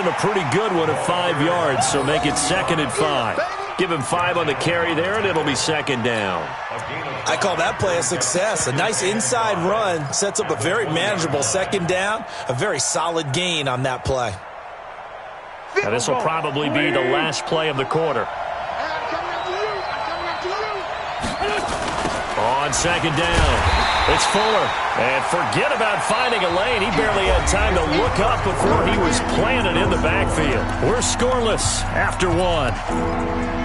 him a pretty good one of 5 yards, so make it 2nd and 5. Give him 5 on the carry there, and it'll be 2nd down. I call that play a success. A nice inside run sets up a very manageable 2nd down, a very solid gain on that play. Now this will probably be the last play of the quarter. On 2nd down. It's Fuller. And forget about finding a lane. He barely had time to look up before he was planted in the backfield. We're scoreless after 1.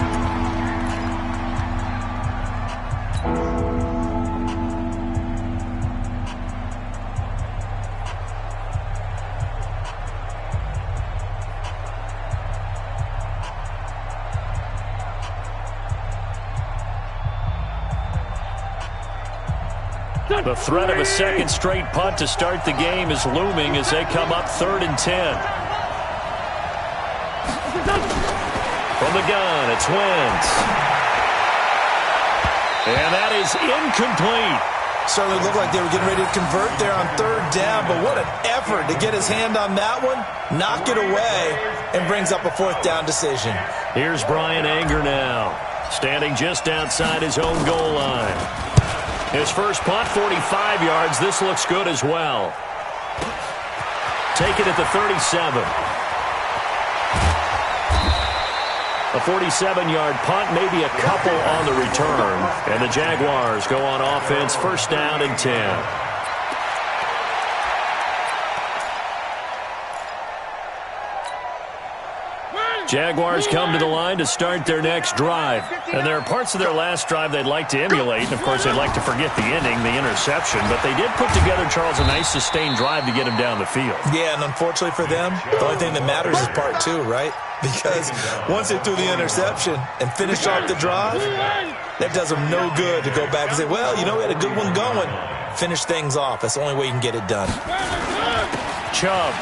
The threat of a 2nd straight punt to start the game is looming as they come up 3rd and 10. From the gun, it's Wentz. And that is incomplete. Certainly looked like they were getting ready to convert there on 3rd down, but what an effort to get his hand on that one, knock it away, and brings up a 4th down decision. Here's Brian Anger now, standing just outside his own goal line. His first punt, 45 yards. This looks good as well. Take it at the 37. A 47-yard punt, maybe a couple on the return. And the Jaguars go on offense, 1st down and 10. Jaguars come to the line to start their next drive. And there are parts of their last drive they'd like to emulate. And, of course, they'd like to forget the ending, the interception. But they did put together, Charles, a nice sustained drive to get him down the field. Yeah, and unfortunately for them, the only thing that matters is part 2, right? Because once they threw the interception and finished off the drive, that does them no good to go back and say, well, you know, we had a good one going. Finish things off. That's the only way you can get it done. Chubb.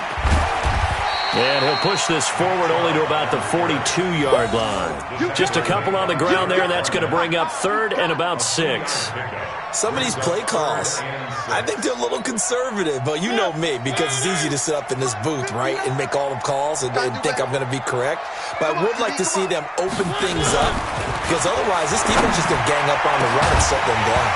And he'll push this forward only to about the 42-yard line. Just a couple on the ground there, and that's going to bring up 3rd and about 6. Some of these play calls, I think they're a little conservative, but you know me, because it's easy to sit up in this booth, right, and make all the calls and think I'm going to be correct. But I would like to see them open things up, because otherwise this defense is just going to gang up on the run and shut them down.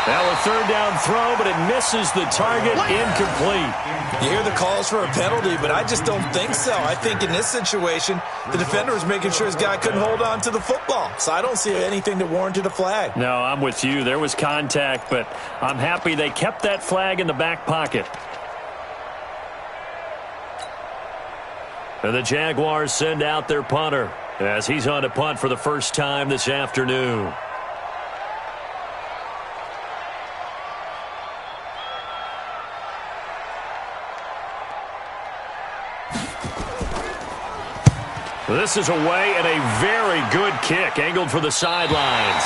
Now a 3rd down throw, but it misses the target, incomplete. You hear the calls for a penalty, but I just don't think so. I think in this situation, the defender was making sure his guy couldn't hold on to the football. So I don't see anything that warranted a flag. No, I'm with you. There was contact, but I'm happy they kept that flag in the back pocket. And the Jaguars send out their punter as he's on to punt for the first time this afternoon. This is away and a very good kick angled for the sidelines.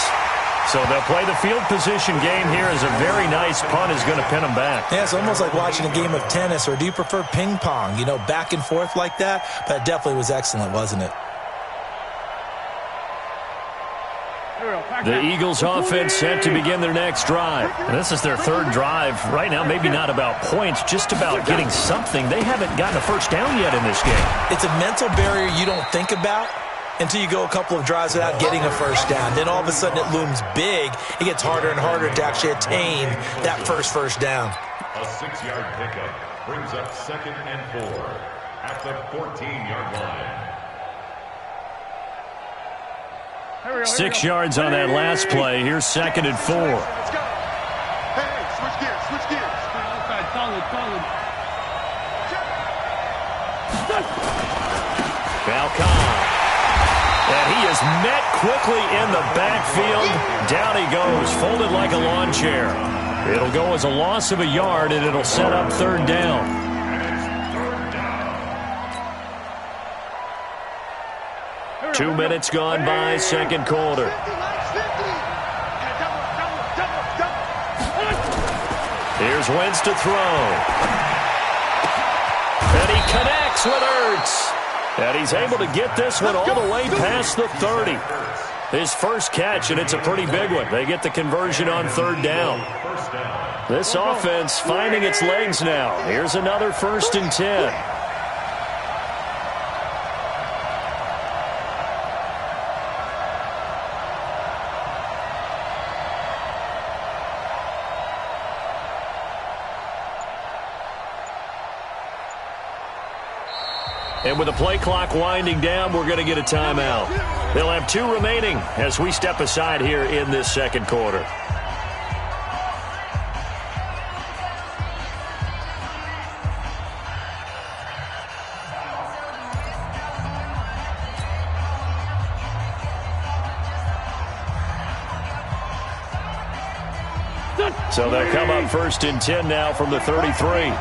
So they'll play the field position game here as a very nice punt is going to pin them back. Yeah, it's almost like watching a game of tennis, or do you prefer ping pong? You know, back and forth like that? But it definitely was excellent, wasn't it? The Eagles offense set to begin their next drive. And this is their 3rd drive. Right now, maybe not about points, just about getting something. They haven't gotten a first down yet in this game. It's a mental barrier you don't think about until you go a couple of drives without getting a first down. Then all of a sudden it looms big. It gets harder and harder to actually attain that first down. A 6-yard pickup brings up 2nd and 4 at the 14-yard line. 6 yards on that last play. Here's 2nd and 4. Let's go. Hey, switch gears, switch gears. Falcon. And he is met quickly in the backfield. Down he goes, folded like a lawn chair. It'll go as a loss of a yard, and it'll set up 3rd down. 2 minutes gone by, 2nd quarter. Here's Wentz to throw. And he connects with Ertz. And he's able to get this one all the way past the 30. His first catch, and it's a pretty big one. They get the conversion on 3rd down. This offense finding its legs now. Here's another 1st and 10. And with the play clock winding down, we're going to get a timeout. They'll have 2 remaining as we step aside here in this second quarter. So they'll come up 1st and 10 now from the 33.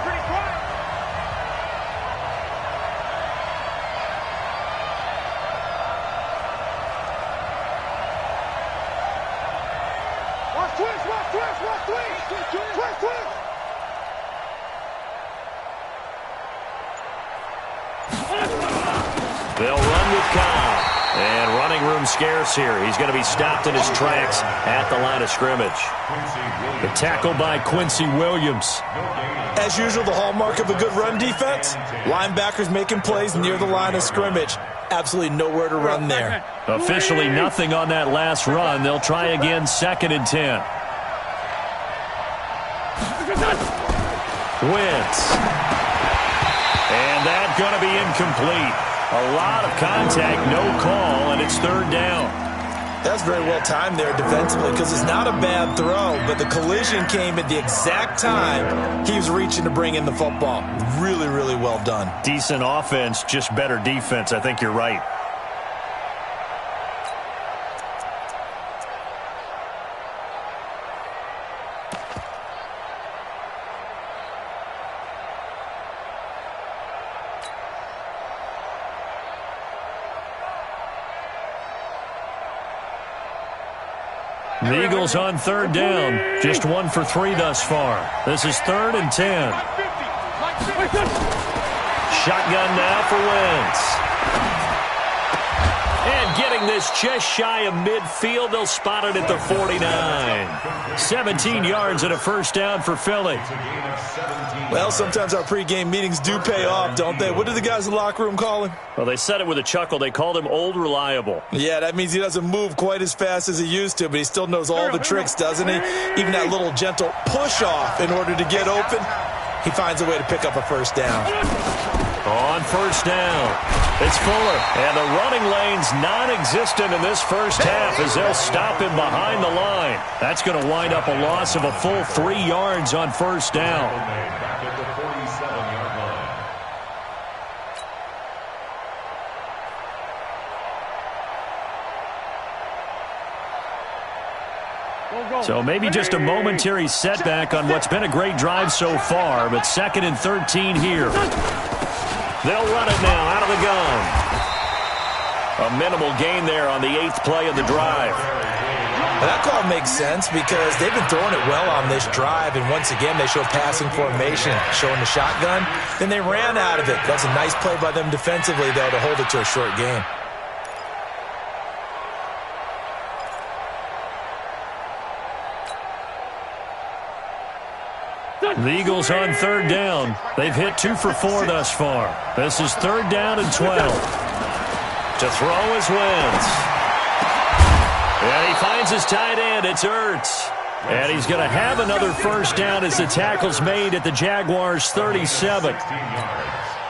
They'll run with Cobb. And running room scarce here. He's going to be stopped in his tracks at the line of scrimmage. The tackle by Quincy Williams. As usual, the hallmark of a good run defense, linebackers making plays near the line of scrimmage. Absolutely nowhere to run there. Officially nothing on that last run. They'll try again 2nd and 10. Wentz. And that's going to be incomplete. A lot of contact, no call, and it's 3rd down. That's very well timed there defensively because it's not a bad throw, but the collision came at the exact time he was reaching to bring in the football. Really, really well done. Decent offense, just better defense. I think you're right. The Eagles on 3rd down. Just 1 for 3 thus far. This is 3rd and 10. Shotgun now for Wentz. And getting this just shy of midfield. They'll spot it at the 49. 17 yards and a 1st down for Philly. Well, sometimes our pregame meetings do pay off, don't they? What did the guys in the locker room call him? Well, they said it with a chuckle. They called him Old Reliable. Yeah, that means he doesn't move quite as fast as he used to, but he still knows all the tricks, doesn't he? Even that little gentle push-off in order to get open, he finds a way to pick up a 1st down. On 1st down, it's Fuller. And the running lane's non-existent in this first half as they'll stop him behind the line. That's going to wind up a loss of a full 3 yards on 1st down. Back at the 47-yard line. So maybe just a momentary setback on what's been a great drive so far, but 2nd and 13 here. They'll run it now out of the gun. A minimal gain there on the 8th play of the drive. Well, that call makes sense because they've been throwing it well on this drive, and once again they show passing formation, showing the shotgun. Then they ran out of it. That's a nice play by them defensively, though, to hold it to a short game. The Eagles on 3rd down. They've hit 2 for 4 thus far. This is 3rd down and 12. To throw is Wentz. And he finds his tight end. It's Ertz. And he's going to have another 1st down as the tackle's made at the Jaguars' 37.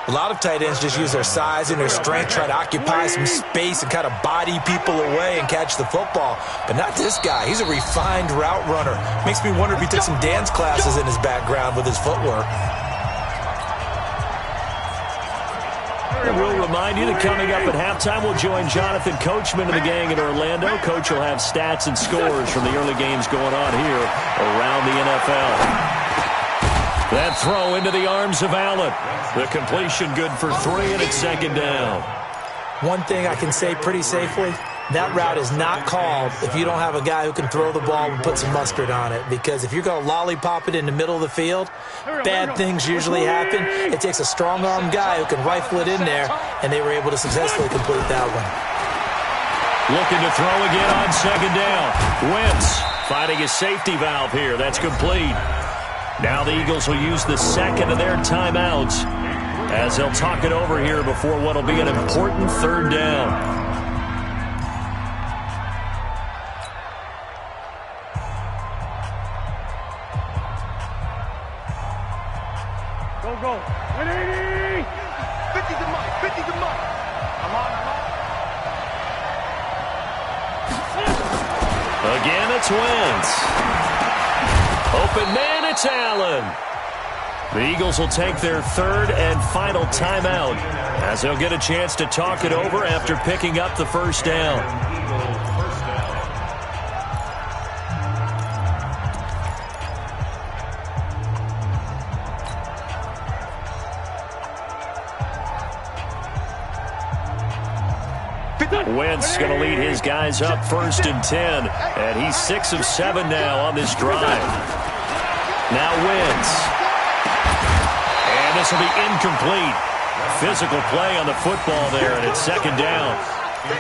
A lot of tight ends just use their size and their strength, try to occupy some space and kind of body people away and catch the football. But not this guy. He's a refined route runner. Makes me wonder if he took some dance classes in his background with his footwork. And we'll remind you that coming up at halftime, we'll join Jonathan Coachman and the gang in Orlando. Coach will have stats and scores from the early games going on here around the NFL. That throw into the arms of Allen. The completion good for 3, and it's 2nd down. One thing I can say pretty safely, that route is not called if you don't have a guy who can throw the ball and put some mustard on it. Because if you're going to lollipop it in the middle of the field, bad things usually happen. It takes a strong-arm guy who can rifle it in there, and they were able to successfully complete that one. Looking to throw again on 2nd down. Wentz finding his safety valve here. That's complete. Now the Eagles will use the 2nd of their timeouts as they'll talk it over here before what will be an important 3rd down. Go. 180. 50's the mic. 50's Again, it's Wentz. Open man, it's Allen. The Eagles will take their third and final timeout as they'll get a chance to talk it over after picking up the first down. Wentz going to lead his guys up 1st and 10, and he's 6 of 7 now on this drive. Now Wentz. And this will be incomplete. Physical play on the football there, and it's 2nd down.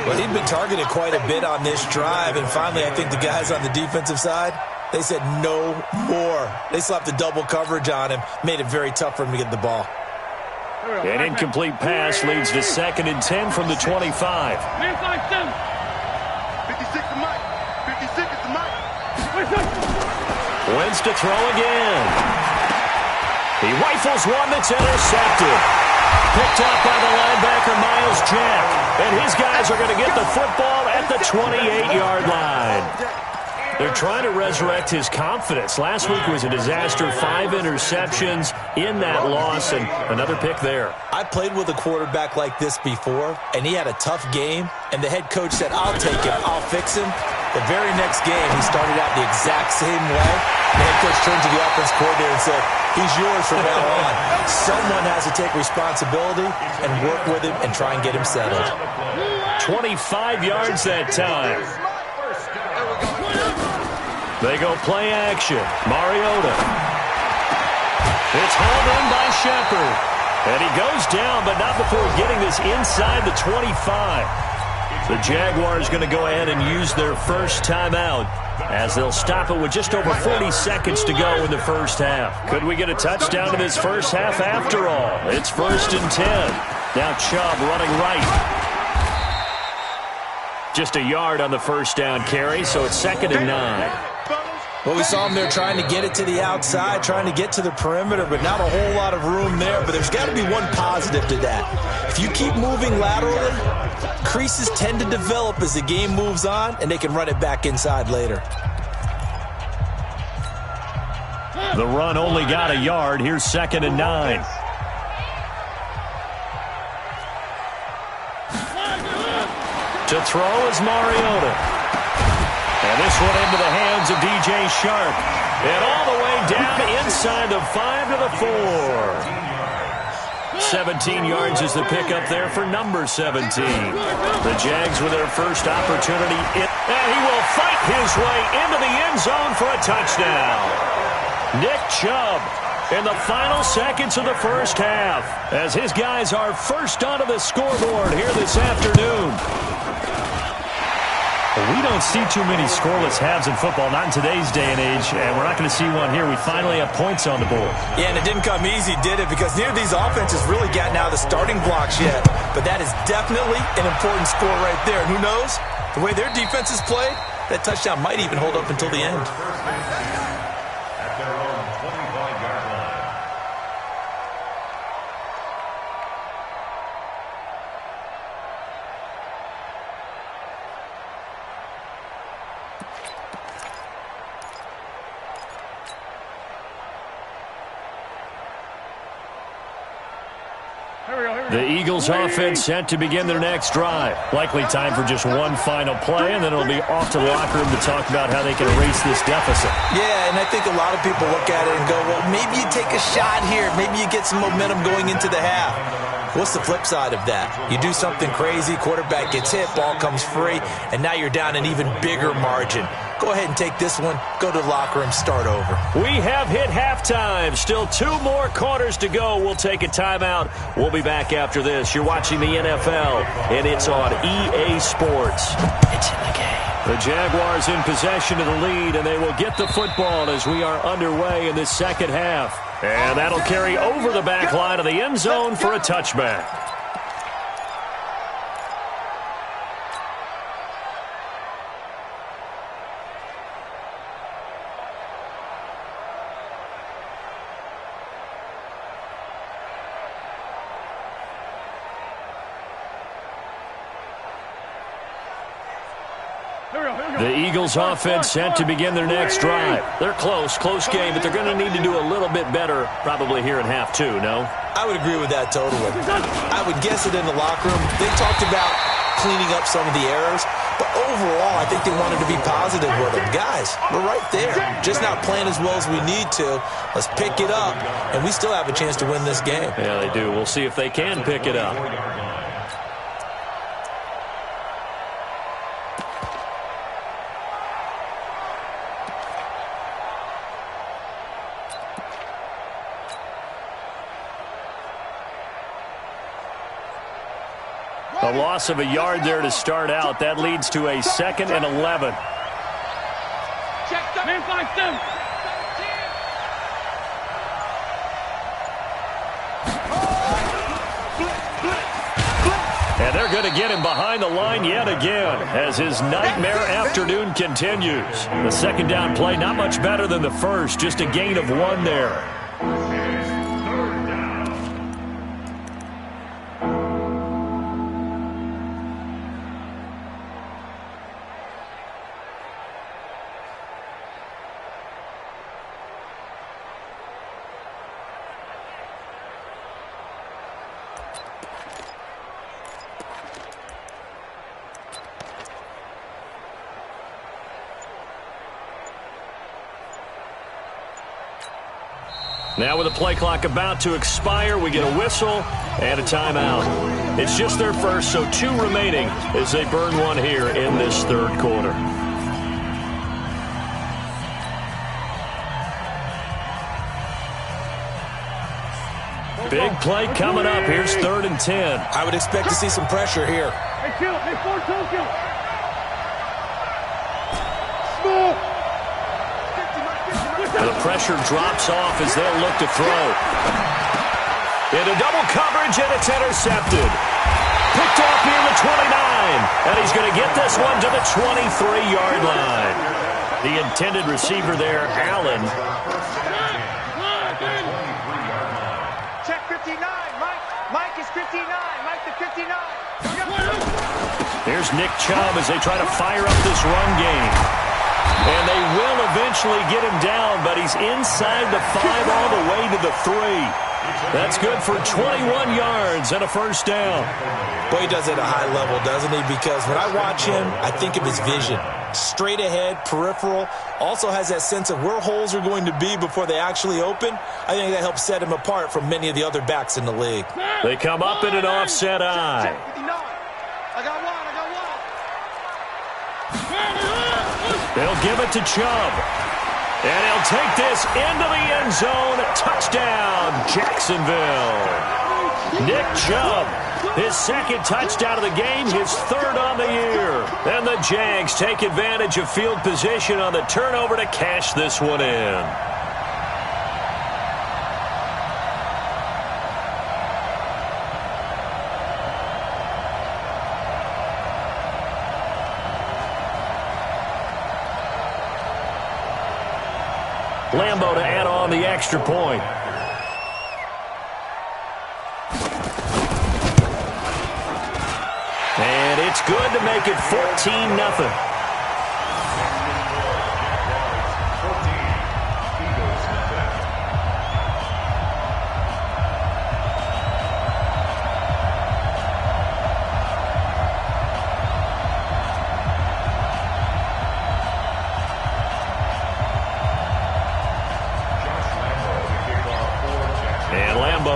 Well, he'd been targeted quite a bit on this drive, and finally I think the guys on the defensive side, they said no more. They slapped the double coverage on him, made it very tough for him to get the ball. An incomplete pass leads to 2nd and 10 from the 25. 56 to Mike. 56 is to Mike. Wentz to throw again. He rifles one that's intercepted. Picked up by the linebacker, Miles Jack. And his guys are going to get the football at the 28-yard line. They're trying to resurrect his confidence. Last week was a disaster. 5 interceptions in that loss, and another pick there. I played with a quarterback like this before, and he had a tough game, and the head coach said, I'll take him, I'll fix him. The very next game, he started out the exact same way. The head coach turned to the offense coordinator and said, he's yours from now on. Someone has to take responsibility and work with him and try and get him settled. 25 yards that time. They go play action. Mariota. It's hauled in by Shepard. And he goes down, but not before getting this inside the 25. The Jaguars going to go ahead and use their first timeout as they'll stop it with just over 40 seconds to go in the first half. Could we get a touchdown in this first half after all? It's 1st and 10. Now Chubb running right. Just a yard on the first down carry, so it's 2nd and 9. Well, we saw him there trying to get it to the outside, trying to get to the perimeter, but not a whole lot of room there. But there's got to be one positive to that. If you keep moving laterally, creases tend to develop as the game moves on, and they can run it back inside later. The run only got a yard. Here's 2nd and 9. To throw is Mariota. And this one into the hands of DJ Sharp. And all the way down inside the 5 to the 4. 17 yards is the pickup there for number 17. The Jags with their first opportunity. And he will fight his way into the end zone for a touchdown. Nick Chubb in the final seconds of the first half as his guys are first onto the scoreboard here this afternoon. We don't see too many scoreless halves in football, not in today's day and age, and we're not going to see one here. We finally have points on the board. Yeah, and it didn't come easy, did it? Because neither of these offenses really gotten out of the starting blocks yet. But that is definitely an important score right there. And who knows? The way their defense is played, that touchdown might even hold up until the end. At their own 25-yard line. The Eagles offense set to begin their next drive. Likely time for just one final play, and then it'll be off to the locker room to talk about how they can erase this deficit. Yeah, and I think a lot of people look at it and go, well, maybe you take a shot here. Maybe you get some momentum going into the half. What's the flip side of that? You do something crazy, quarterback gets hit, ball comes free, and now you're down an even bigger margin. Go ahead and take this one, go to the locker room, start over. We have hit halftime. Still 2 more quarters to go. We'll take a timeout. We'll be back after this. You're watching the NFL, and it's on EA Sports. It's in the game. The Jaguars in possession of the lead, and they will get the football as we are underway in this second half. And that'll carry over the back line of the end zone for a touchback. The Eagles offense set to begin their next drive. They're close game, but they're going to need to do a little bit better probably here in half two, no? I would agree with that totally. I would guess it in the locker room. They talked about cleaning up some of the errors, but overall, I think they wanted to be positive with them. Guys, we're right there. Just not playing as well as we need to. Let's pick it up, and we still have a chance to win this game. Yeah, they do. We'll see if they can pick it up. A loss of a yard there to start out. That leads to a 2nd and 11. Check the man, 5-7. And they're going to get him behind the line yet again as his nightmare afternoon continues. The second down play, not much better than the first, just a gain of 1 there. Now with the play clock about to expire, we get a whistle and a timeout. It's just their first, so 2 remaining as they burn 1 here in this third quarter. Big play coming up. Here's 3rd and 10. I would expect to see some pressure here. Hey, kill. Hey, 4 kill. The pressure drops off as they'll look to throw. Into double coverage, and it's intercepted. Picked off near the 29. And he's going to get this one to the 23-yard line. The intended receiver there, Allen. Check 59. Mike is 59. Mike the 59. Here's Nick Chubb as they try to fire up this run game. And they will eventually get him down, but he's inside the 5 all the way to the 3. That's good for 21 yards and a first down. Boy, he does it at a high level, doesn't he? Because when I watch him, I think of his vision. Straight ahead, peripheral. Also has that sense of where holes are going to be before they actually open. I think that helps set him apart from many of the other backs in the league. They come up in an offset eye. I got one. They'll give it to Chubb. And he'll take this into the end zone. Touchdown, Jacksonville. Nick Chubb, his 2nd touchdown of the game, his 3rd on the year. And the Jags take advantage of field position on the turnover to cash this one in. Lambo to add on the extra point. And it's good to make it 14-0.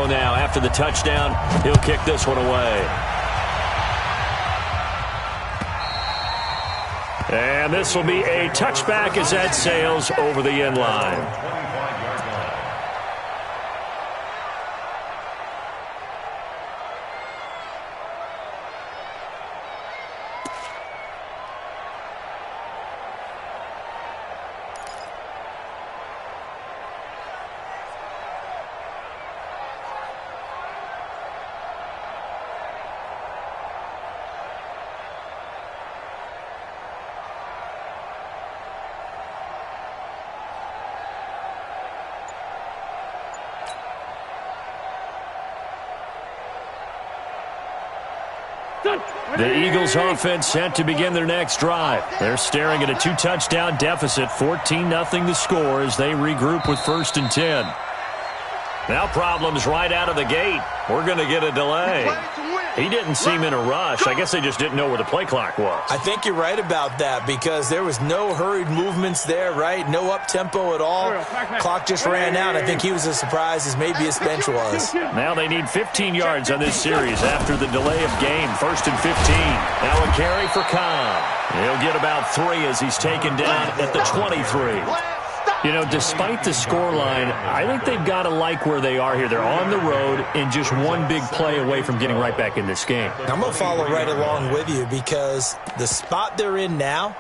Now, after the touchdown, he'll kick this one away. And this will be a touchback as that sails over the end line. The Eagles offense set to begin their next drive. They're staring at a 2-touchdown deficit, 14-0 the score as they regroup with 1st and 10. Now problems right out of the gate. We're going to get a delay. He didn't seem in a rush. I guess they just didn't know where the play clock was. I think you're right about that because there was no hurried movements there, right? No up-tempo at all. Clock just ran out. I think he was as surprised as maybe his bench was. Now they need 15 yards on this series after the delay of game. 1st and 15. Now a carry for Cobb. He'll get about 3 as he's taken down at the 23. You know, despite the scoreline, I think they've got to like where they are here. They're on the road and just one big play away from getting right back in this game. I'm going to follow right along with you because the spot they're in now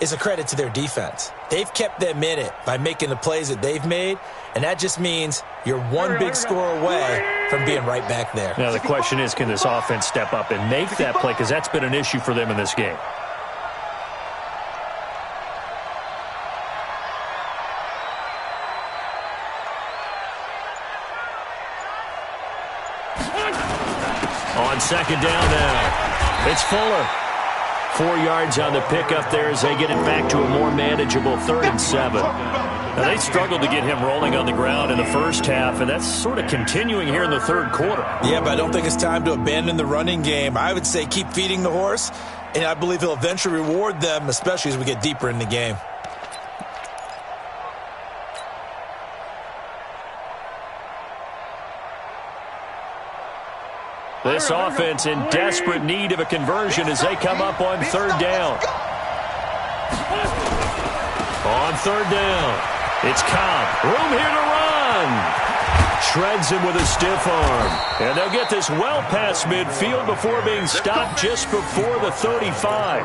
is a credit to their defense. They've kept them in it by making the plays that they've made, and that just means you're one big score away from being right back there. Now the question is, can this offense step up and make that play? Because that's been an issue for them in this game. On 2nd down now, it's Fuller. 4 yards on the pickup there as they get it back to a more manageable 3rd and 7. Now, they struggled to get him rolling on the ground in the first half, and that's sort of continuing here in the 3rd quarter. Yeah, but I don't think it's time to abandon the running game. I would say keep feeding the horse, and I believe he'll eventually reward them, especially as we get deeper in the game. This offense in desperate need of a conversion as they come up on 3rd down. On 3rd down, it's Cobb. Room here to run. Shreds him with a stiff arm. And they'll get this well past midfield before being stopped just before the 35.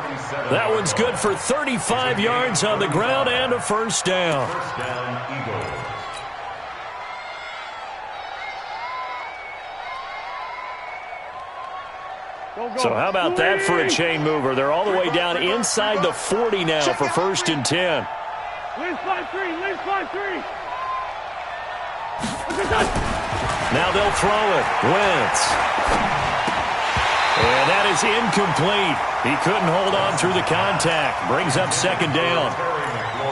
That one's good for 35 yards on the ground and a 1st down. First down, Eagles. So how about that for a chain mover? They're all the way down inside the 40 now for 1st and 10. Now they'll throw it. Wentz. And that is incomplete. He couldn't hold on through the contact. Brings up 2nd down.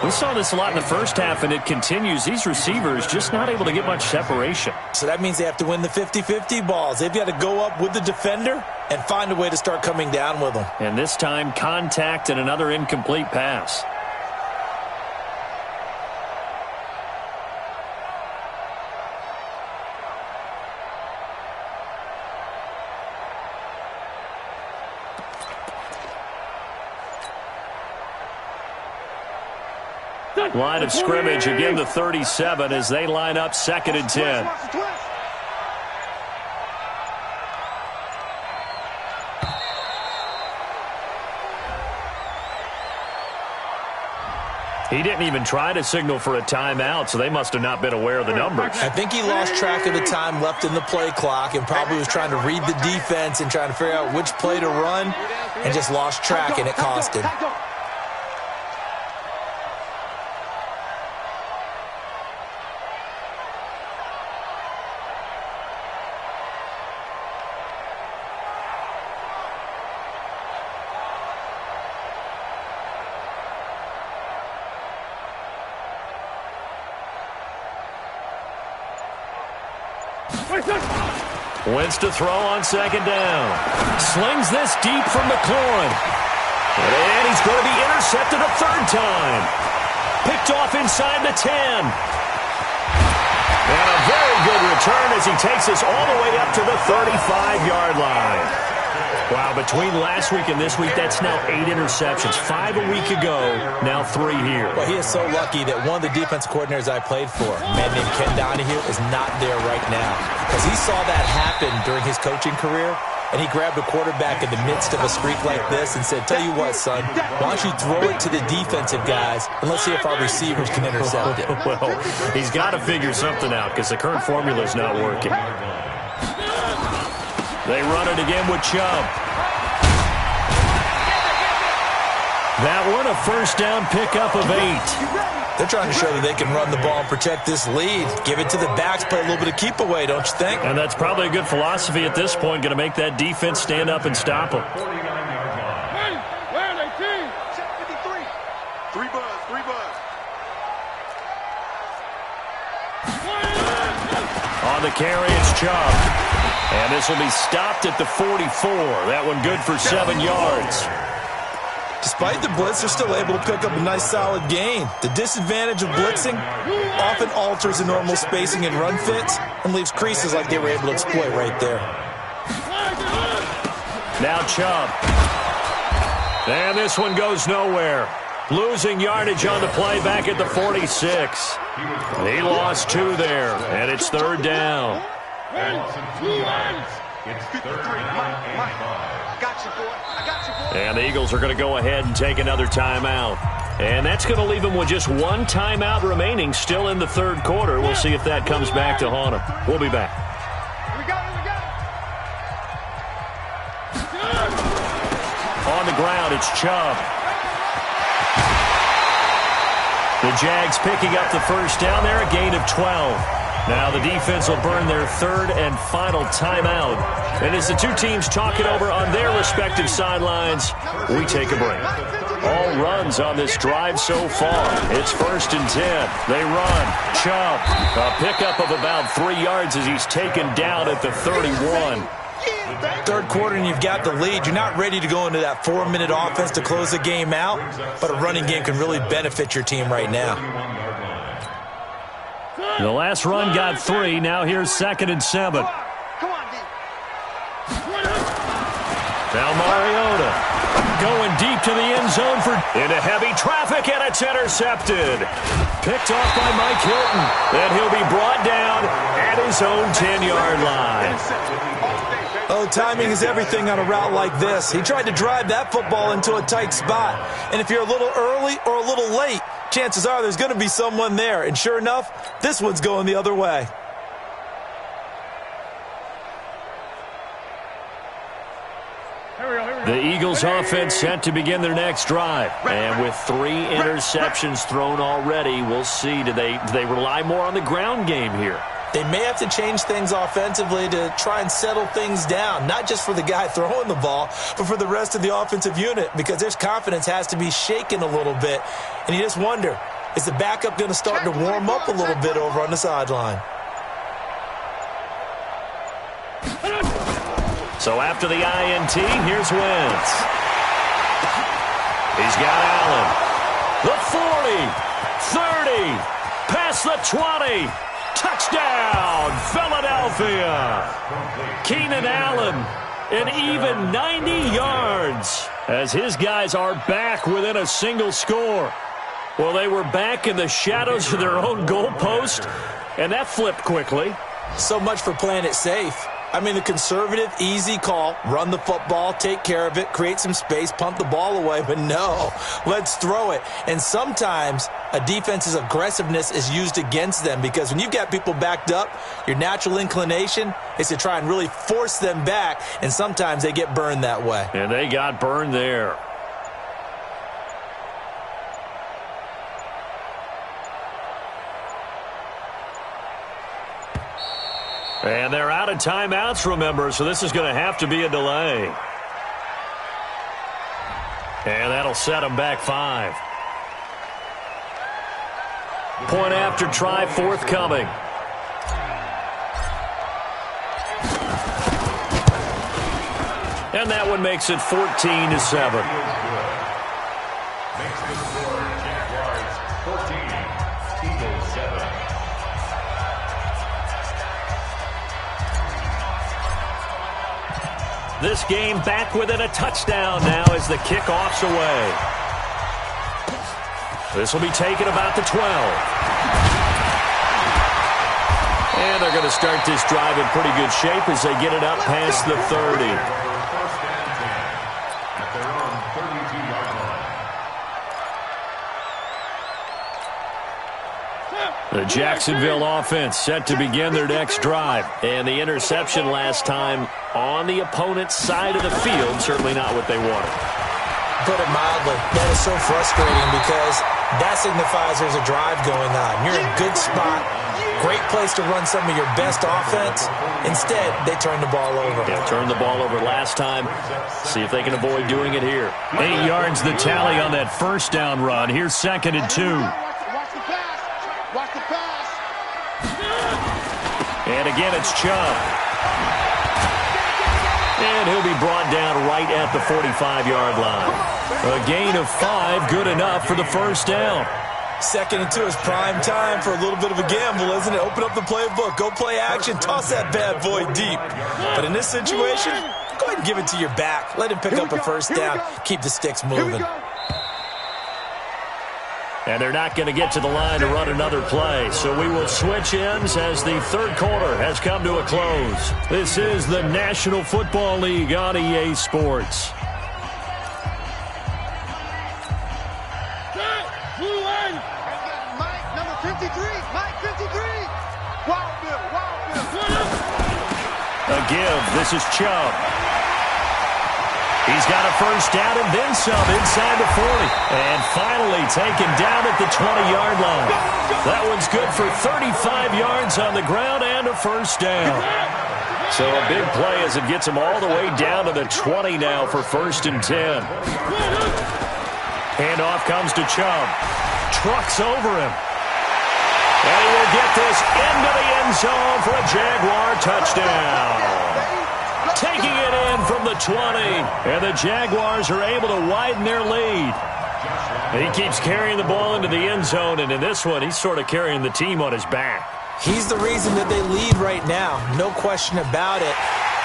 We saw this a lot in the first half, and it continues. These receivers just not able to get much separation. So that means they have to win the 50-50 balls. They've got to go up with the defender and find a way to start coming down with them. And this time, contact and another incomplete pass. Line of scrimmage, again the 37 as they line up 2nd and 10. He didn't even try to signal for a timeout, so they must have not been aware of the numbers. I think he lost track of the time left in the play clock and probably was trying to read the defense and trying to figure out which play to run and just lost track, and it cost him. Wentz to throw on 2nd down. Slings this deep from McLaurin. And he's going to be intercepted a 3rd time. Picked off inside the 10. And a very good return as he takes us all the way up to the 35-yard line. Wow, between last week and this week, that's now 8 interceptions. 5 a week ago, now 3 here. Well, he is so lucky that one of the defense coordinators I played for, a man named Ken Donahue, is not there right now. Because he saw that happen during his coaching career, and he grabbed a quarterback in the midst of a streak like this and said, tell you what, son, why don't you throw it to the defensive guys, and let's see if our receivers can intercept it. Well, he's got to figure something out because the current formula is not working. They run it again with Chubb. That one a 1st down pickup of 8. They're trying to show that they can run the ball and protect this lead. Give it to the backs, play a little bit of keep away, don't you think? And that's probably a good philosophy at this point, going to make that defense stand up and stop them. On the carry, it's Chubb. And this will be stopped at the 44. That one good for 7 yards. Despite the blitz, they're still able to pick up a nice solid gain. The disadvantage of blitzing often alters the normal spacing and run fits and leaves creases like they were able to exploit right there. Now Chubb. And this one goes nowhere. Losing yardage on the play back at the 46. He lost 2 there, and it's 3rd down. It's 3rd down. And the Eagles are going to go ahead and take another timeout. And that's going to leave them with just 1 timeout remaining still in the 3rd quarter. We'll see if that comes back to haunt them. We'll be back. On the ground, it's Chubb. The Jags picking up the 1st down there, a gain of 12. Now the defense will burn their 3rd and final timeout. And as the two teams talk it over on their respective sidelines, we take a break. All runs on this drive so far. It's 1st and 10. They run. Chubb, a pickup of about 3 yards as he's taken down at the 31. 3rd quarter and you've got the lead. You're not ready to go into that 4-minute offense to close the game out, but a running game can really benefit your team right now. The last run got 3. Now here's 2nd and 7. Now Mariota going deep to the end zone into heavy traffic, and it's intercepted. Picked off by Mike Hilton. Then he'll be brought down at his own 10-yard line. Oh, timing is everything on a route like this. He tried to drive that football into a tight spot. And if you're a little early or a little late, chances are there's going to be someone there. And sure enough, this one's going the other way. The Eagles offense set to begin their next drive. And with 3 interceptions thrown already, we'll see. Do they rely more on the ground game here? They may have to change things offensively to try and settle things down, not just for the guy throwing the ball, but for the rest of the offensive unit, because their confidence has to be shaken a little bit. And you just wonder, is the backup going to start to warm up a little bit over on the sideline? So after the INT, here's Wentz. He's got Allen. The 40, 30, past the 20. Touchdown, Philadelphia. Keenan Allen, an even 90 yards as his guys are back within a single score. Well, they were back in the shadows of their own goalpost, and that flipped quickly. So much for playing it safe. I mean, the conservative, easy call, run the football, take care of it, create some space, punt the ball away. But no, let's throw it. And sometimes a defense's aggressiveness is used against them because when you've got people backed up, your natural inclination is to try and really force them back, and sometimes they get burned that way. And they got burned there. And they're out of timeouts, remember, so this is going to have to be a delay. And that'll set them back 5. Point after try forthcoming. And that one makes it 14-7. Makes the score Jaguars 14, Eagles 7. This game back within a touchdown now as the kickoff's away. This will be taken about the 12. And they're going to start this drive in pretty good shape as they get it up past the 30. First and 10 at their own 32-yard line. The Jacksonville offense set to begin their next drive. And the interception last time on the opponent's side of the field, certainly not what they wanted. Put it mildly, that is so frustrating because That signifies there's a drive going on. You're in a good spot. Great place to run some of your best offense. Instead, they turn the ball over. Yeah, turned the ball over last time. See if they can avoid doing it here. 8 yards the tally on that first down run. Here's 2nd and 2. Watch the pass. Watch the pass. And again, it's Chubb. And he'll be brought down right at the 45-yard line. A gain of 5, good enough for the first down. 2nd and 2 is prime time for a little bit of a gamble, isn't it? Open up the playbook, go play action, toss that bad boy deep. But in this situation, go ahead and give it to your back. Let him pick up a first down. Keep the sticks moving. And they're not going to get to the line to run another play. So we will switch ends as the third quarter has come to a close. This is the National Football League on EA Sports. Mike, number 53. Mike, 53. Wild Bill. A give. This is Chubb. He's got a first down and then some inside the 40. And finally taken down at the 20-yard line. That one's good for 35 yards on the ground and a first down. So a big play as it gets him all the way down to the 20 now for 1st and 10. Handoff comes to Chubb. Trucks over him. And he will get this into the end zone for a Jaguar touchdown. Taking it in from the 20. And the Jaguars are able to widen their lead. And he keeps carrying the ball into the end zone. And in this one, he's sort of carrying the team on his back. He's the reason that they lead right now. No question about it.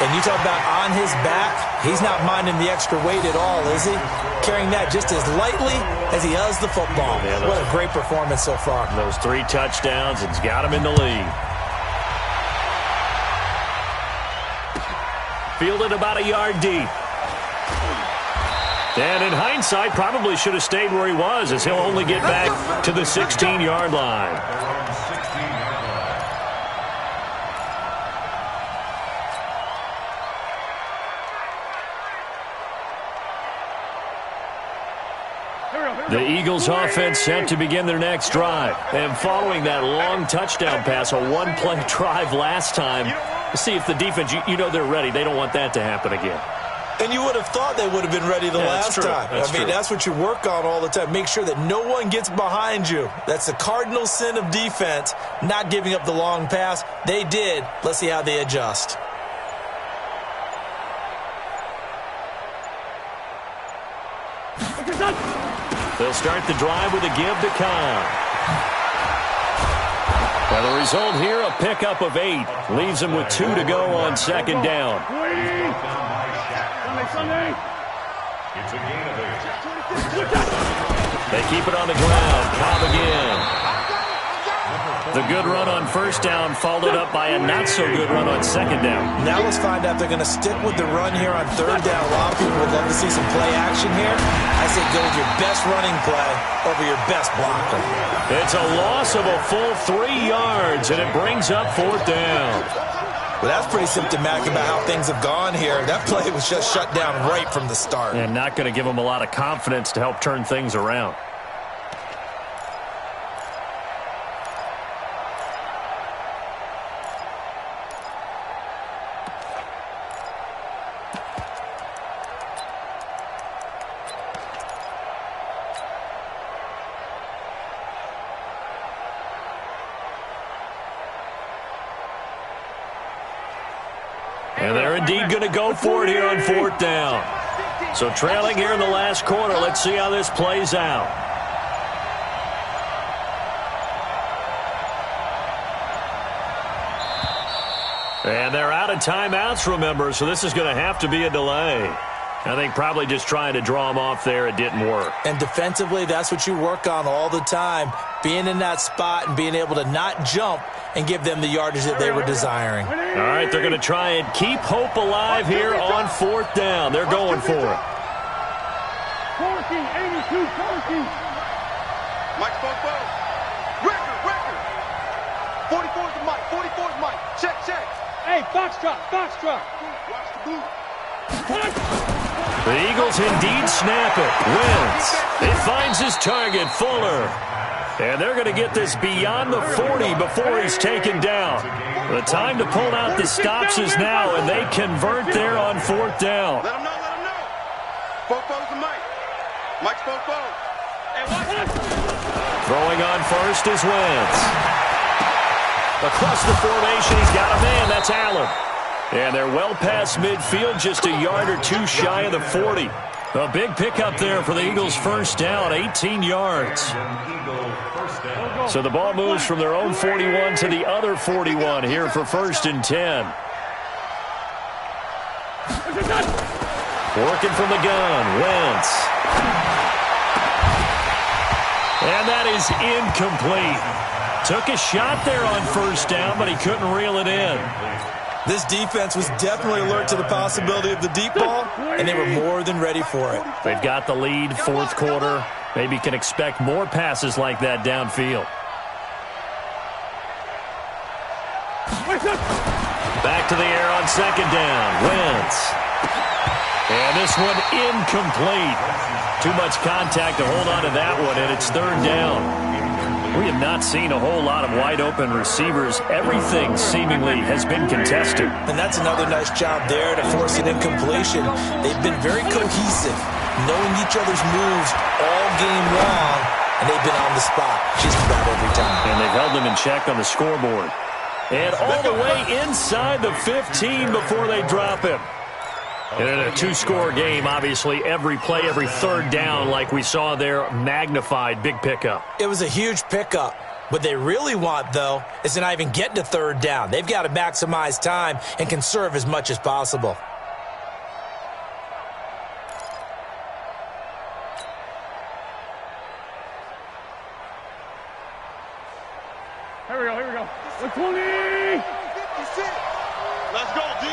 And you talk about on his back, he's not minding the extra weight at all, is he? Carrying that just as lightly as he does the football. Yeah, what a great performance so far. Those 3 touchdowns, it's got him in the lead. Fielded about a yard deep. And in hindsight, probably should have stayed where he was, as he'll only get back to the 16-yard line. The Eagles offense set to begin their next drive. And following that long touchdown pass, a one-play drive last time, see if the defense, you know they're ready. They don't want that to happen again. And you would have thought they would have been ready the last time. That's what you work on all the time. Make sure that no one gets behind you. That's the cardinal sin of defense, not giving up the long pass. They did. Let's see how they adjust. They'll start the drive with a give to Khan. Well, the result here, a pickup of 8. Leaves them with 2 to go on 2nd down. It's a gain of 8. They keep it on the ground. Cobb again. The good run on 1st down followed up by a not-so-good run on 2nd down. Now let's find out if they're going to stick with the run here on 3rd down. A lot of people would love to see some play action here. I say go with your best running play over your best blocker. It's a loss of a full 3 yards, and it brings up 4th down. Well, that's pretty symptomatic about how things have gone here. That play was just shut down right from the start. And not going to give them a lot of confidence to help turn things around. And they're indeed going to go for it here on 4th down. So trailing here in the last quarter, let's see how this plays out. And they're out of timeouts, remember, so this is going to have to be a delay. I think probably just trying to draw them off there, it didn't work. And defensively, that's what you work on all the time. Being in that spot and being able to not jump and give them the yardage that they were desiring. All right, they're going to try and keep hope alive here on 4th down. They're going for it. 14-82-14. Mike Bobo. Record. 44's the Mike. 44's Mike. Check. Hey, box truck. Watch the boot. The Eagles indeed snap it. Wins. He finds his target, Fuller. And they're going to get this beyond the 40 before he's taken down. The time to pull out the stops is now, and they convert there on 4th down. Let him know, let him know. Fofo's the Mike. Mike's Fofo. And watch. Throwing on first is Wentz. Across the formation, he's got a man. That's Allen. And they're well past midfield, just a yard or two shy of the 40. A big pickup there for the Eagles' first down, 18 yards. So the ball moves from their own 41 to the other 41 here for 1st and 10. Working from the gun, Wentz. And that is incomplete. Took a shot there on 1st down, but he couldn't reel it in. This defense was definitely alert to the possibility of the deep ball, and they were more than ready for it. They've got the lead, 4th quarter. Maybe can expect more passes like that downfield. Back to the air on 2nd down. Wentz. And this one incomplete. Too much contact to hold on to that one, and it's 3rd down. We have not seen a whole lot of wide-open receivers. Everything seemingly has been contested. And that's another nice job there to force an incompletion. They've been very cohesive, knowing each other's moves all game long, and they've been on the spot just about every time. And they've held them in check on the scoreboard. And all the way inside the 15 before they drop him. And in a 2-score game, obviously, every play, every 3rd down, like we saw there, magnified, big pickup. It was a huge pickup. What they really want, though, is to not even get to 3rd down. They've got to maximize time and conserve as much as possible. Here we go. 120. Let's go, D.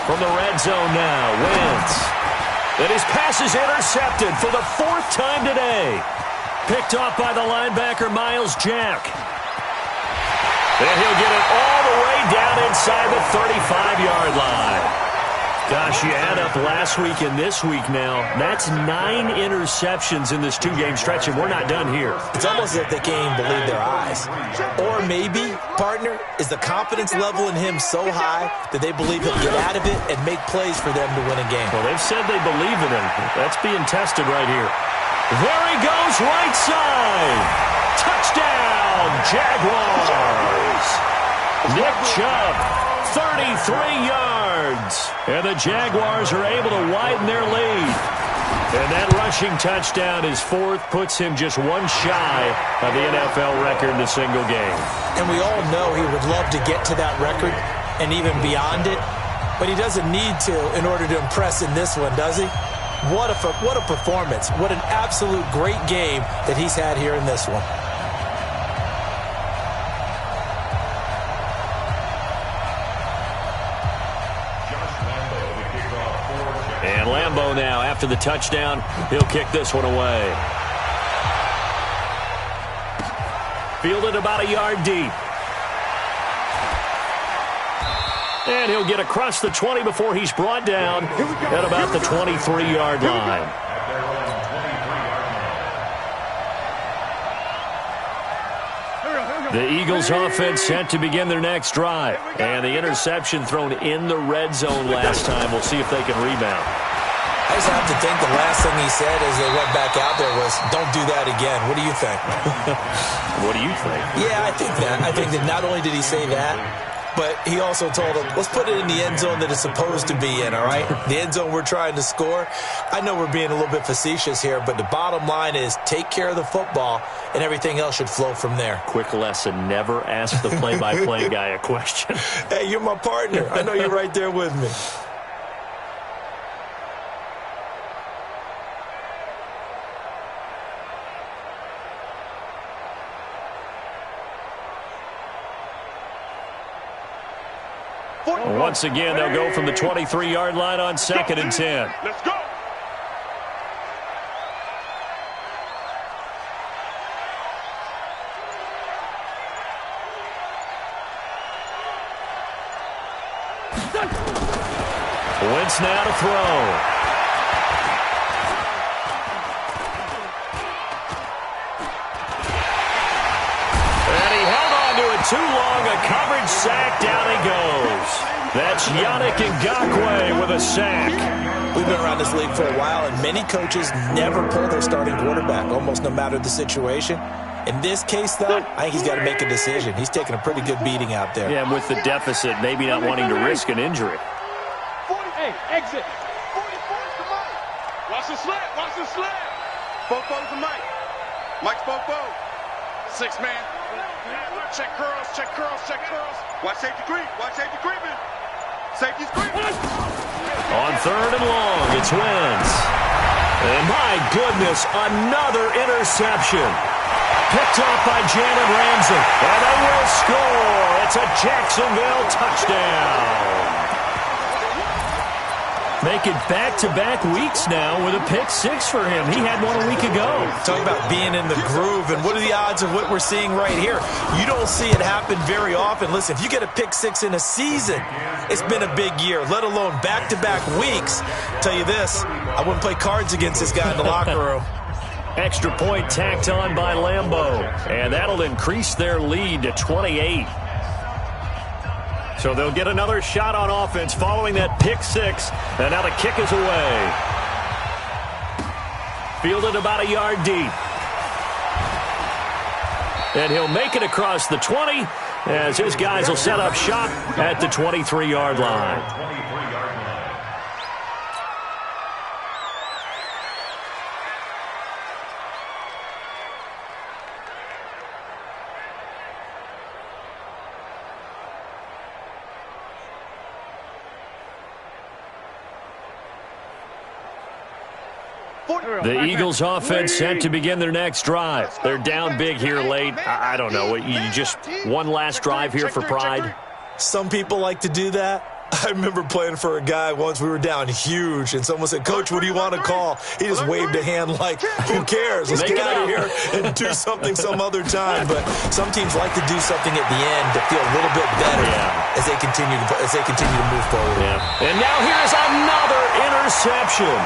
From the red zone now, Wentz. And his pass is intercepted for the 4th time today. Picked off by the linebacker, Miles Jack. And he'll get it all the way down inside the 35-yard line. Gosh, you add up last week and this week now, that's 9 interceptions in this 2-game stretch, and we're not done here. It's almost as if they can't even believe their eyes. Or maybe, partner, is the confidence level in him so high that they believe he'll get out of it and make plays for them to win a game. Well, they've said they believe in him. That's being tested right here. There he goes, right side. Touchdown, Jaguars. Nick Chubb, 33 yards. And the Jaguars are able to widen their lead. And that rushing touchdown is 4th, puts him just one shy of the NFL record in a single game. And we all know he would love to get to that record and even beyond it, but he doesn't need to in order to impress in this one, does he? What a performance. What an absolute great game that he's had here in this one. And Lambeau now, after the touchdown, he'll kick this one away. Fielded about a yard deep. And he'll get across the 20 before he's brought down at about the 23-yard line. The Eagles offense set to begin their next drive. And the interception thrown in the red zone last time. We'll see if they can rebound. I just have to think the last thing he said as they went back out there was, don't do that again. What do you think? What do you think? Yeah, I think that. I think that not only did he say that, but he also told them, let's put it in the end zone that it's supposed to be in, all right? The end zone we're trying to score. I know we're being a little bit facetious here, but the bottom line is take care of the football, and everything else should flow from there. Quick lesson, never ask the play-by-play guy a question. Hey, you're my partner. I know you're right there with me. Once again, they'll go from the 23-yard line on 2nd and 10. Let's go. Wentz now to throw. Too long, a coverage sack, down he goes. That's Yannick Ngakoue with a sack. We've been around this league for a while, and many coaches never pull their starting quarterback, almost no matter the situation. In this case, though, I think he's got to make a decision. He's taking a pretty good beating out there. Yeah, and with the deficit, maybe not wanting to risk an injury. 48, exit. 44 to Mike. Watch the slant, watch the slant. Fofo's to Mike. Mike's Fofo. 6-man. Check curls, check curls, check curls. Watch safety creep, watch safety creeping. Safety's creeping. On 3rd and long, it's Wentz. And my goodness, another interception. Picked off by Jalen Ramsey. And they will score. It's a Jacksonville touchdown. Make it back-to-back weeks now with a pick 6 for him. He had one a week ago. Talk about being in the groove, and what are the odds of what we're seeing right here? You don't see it happen very often. Listen, if you get a pick 6 in a season, it's been a big year, let alone back-to-back weeks. Tell you this, I wouldn't play cards against this guy in the locker room. Extra point tacked on by Lambeau, and that'll increase their lead to 28. So they'll get another shot on offense following that pick 6. And now the kick is away. Fielded about a yard deep. And he'll make it across the 20 as his guys will set up shop at the 23-yard line. The Eagles offense set to begin their next drive. They're down big here late. I don't know. You just one last drive here for pride? Some people like to do that. I remember playing for a guy once. We were down huge, and someone said, "Coach, what do you want to call?" He just waved a hand like, "Who cares? Let's get out of here and do something some other time." But some teams like to do something at the end to feel a little bit better as they continue to move forward. Yeah. And now here's another interception.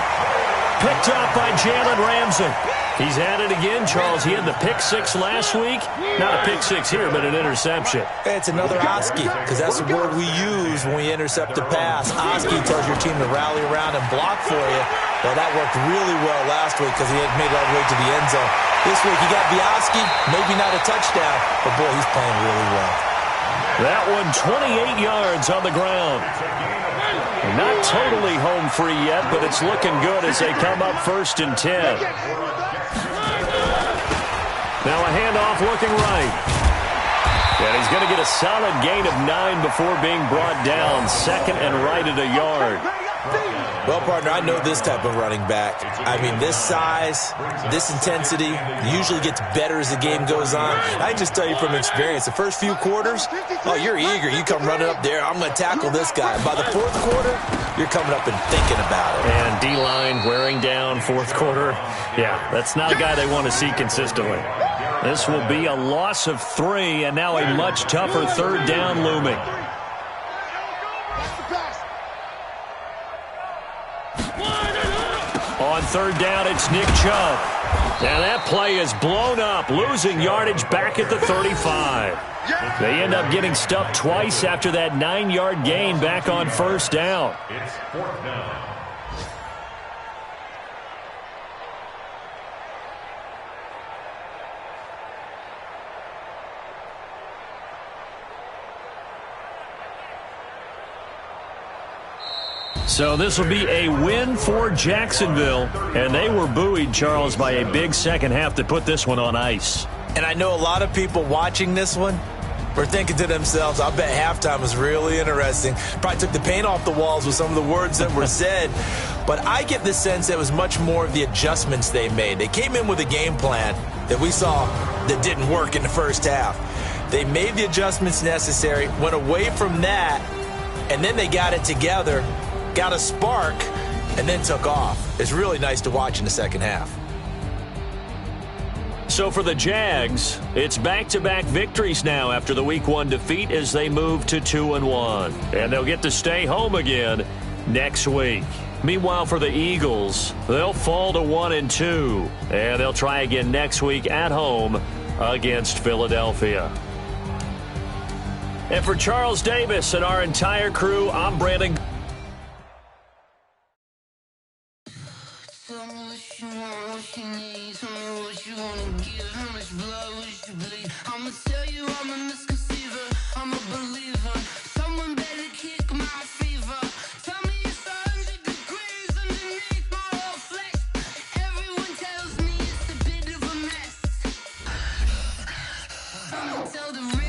Picked up by Jalen Ramsey. He's at it again, Charles. He had the pick 6 last week. Not a pick 6 here, but an interception. It's another Oski, because that's the word we use when we intercept a pass. Oski tells your team to rally around and block for you. Well, that worked really well last week because he had made it all the way to the end zone. This week, you got Oski, maybe not a touchdown, but boy, he's playing really well. That one 28 yards on the ground. Not totally home free yet, but it's looking good as they come up 1st and 10. Now a handoff looking right. And he's going to get a solid gain of 9 before being brought down. 2nd and right at a yard. Well, partner, I know this type of running back. I mean, this size, this intensity usually gets better as the game goes on. I just tell you from experience, the first few quarters, oh, you're eager. You come running up there, I'm going to tackle this guy. By the 4th quarter, you're coming up and thinking about it. And D-line wearing down 4th quarter. Yeah, that's not a guy they want to see consistently. This will be a loss of 3, and now a much tougher 3rd down looming. On 3rd down, it's Nick Chubb. And that play is blown up, losing yardage back at the 35. They end up getting stuffed twice after that 9-yard gain back on 1st down. It's 4th down. So this will be a win for Jacksonville, and they were buoyed, Charles, by a big second half to put this one on ice. And I know a lot of people watching this one were thinking to themselves, I bet halftime was really interesting. Probably took the paint off the walls with some of the words that were said. But I get the sense that it was much more of the adjustments they made. They came in with a game plan that we saw that didn't work in the first half. They made the adjustments necessary, went away from that, and then they got it together, got a spark, and then took off. It's really nice to watch in the second half. So for the Jags, it's back-to-back victories now after the Week 1 defeat as they move to 2-1. And they'll get to stay home again next week. Meanwhile, for the Eagles, they'll fall to 1-2. And they'll try again next week at home against Philadelphia. And for Charles Davis and our entire crew, I'm Brandon. I'ma tell you I'm a misconceiver, I'm a believer. Someone better kick my fever. Tell me it's 100 degrees underneath my whole flesh. Everyone tells me it's a bit of a mess. I'ma tell the